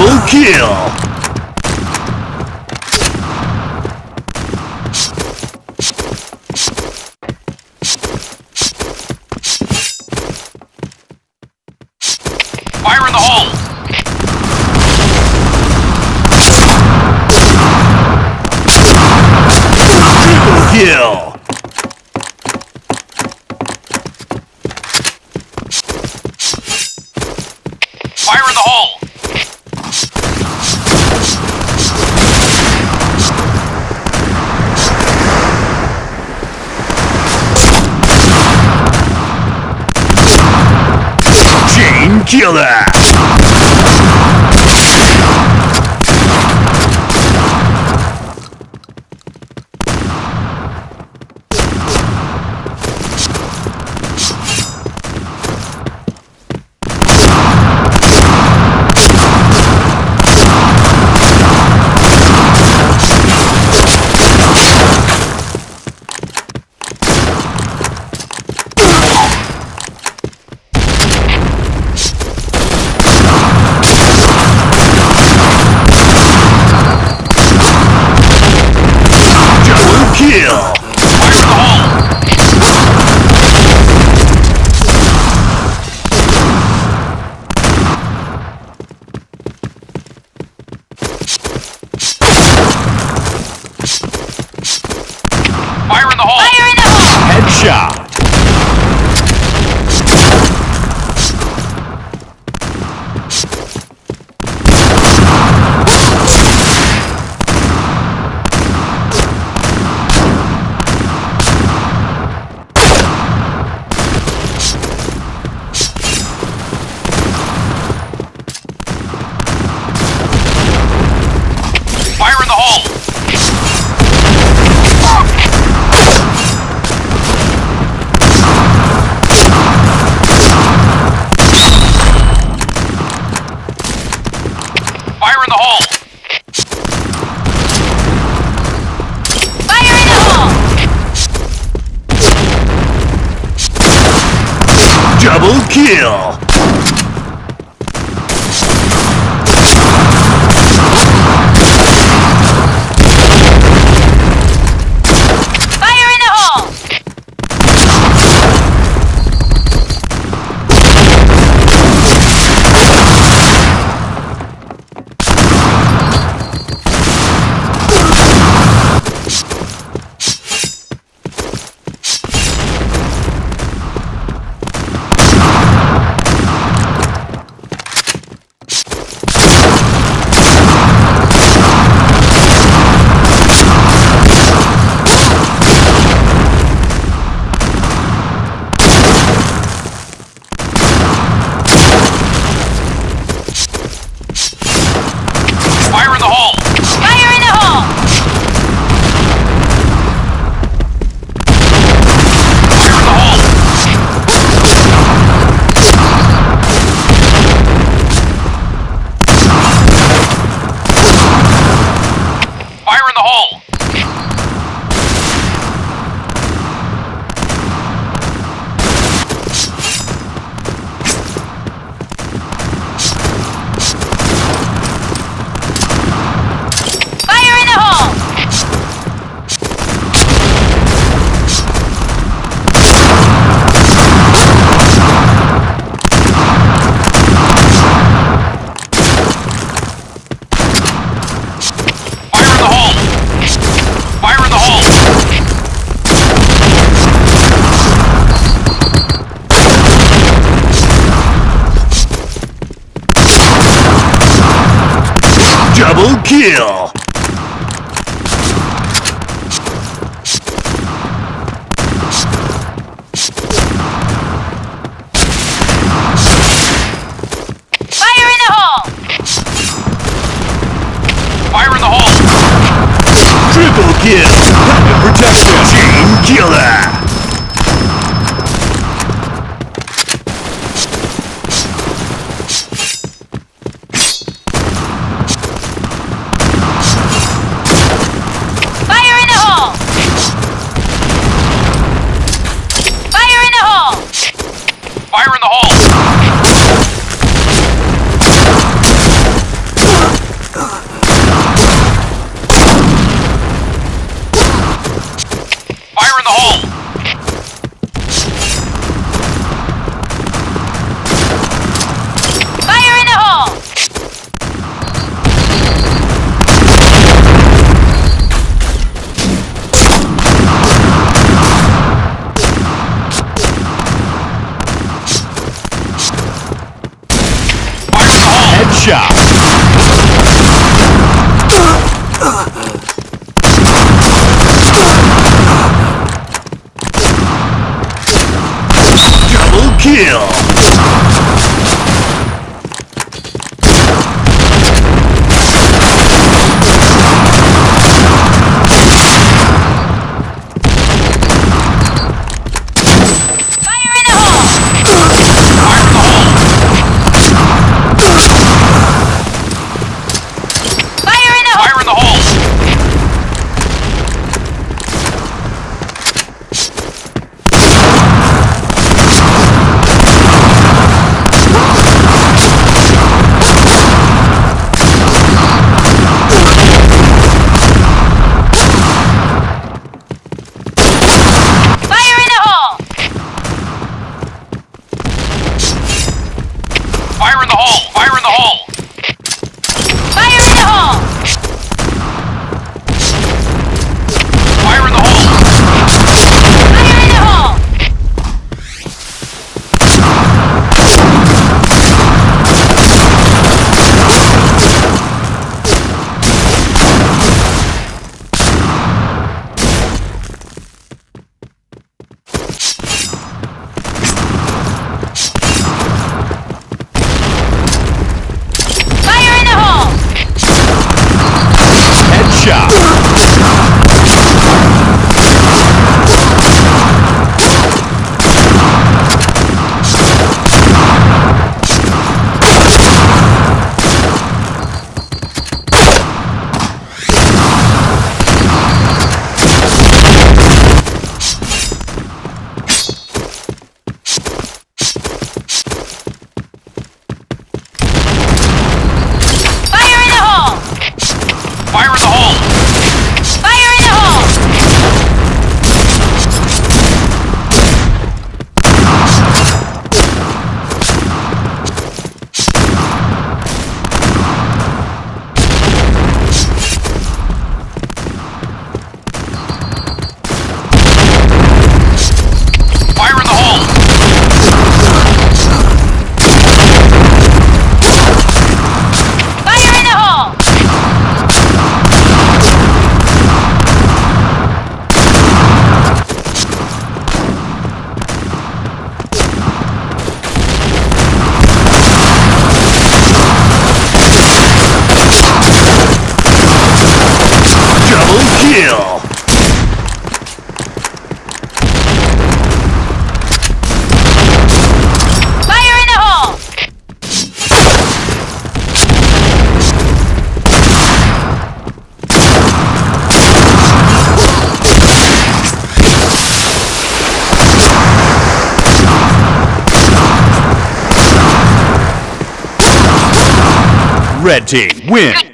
Double kill! Fire in the hole! Triple kill! Fire in the hole! Chain killer! Kill! Fire in the hole! Fire in the hole! Fire in the hole! Headshot! Fire in the hole! Fire in the hole! Fire in the hole! Double kill! Fire in the hole! Fire in the hole! Fire in the hole! Fire in the hole! Fire in the hole! Fire in the hole! Fire in the hole! Fire in the hole! Double kill! Fire in the hole! Fire in the hole! Triple kill! Helmet protection! Chain killer! Fire in the hole! Fire in the hole! Fire in the hole! Headshot. Double kill. Fire in the hole! Fire in the hole! Fire in the hole! Fire in the hole! Fire in the hole! Fire in the hole! Fire in the hole! Fire in the hole! Fire in the hole! Fire in the hole! Fire in the hole! Headshot. Fire in the hole! Fire in the hole! Fire in the hole! Fire in the hole! Fire in the hole! Double kill. Fire in the hole! Red team win. Good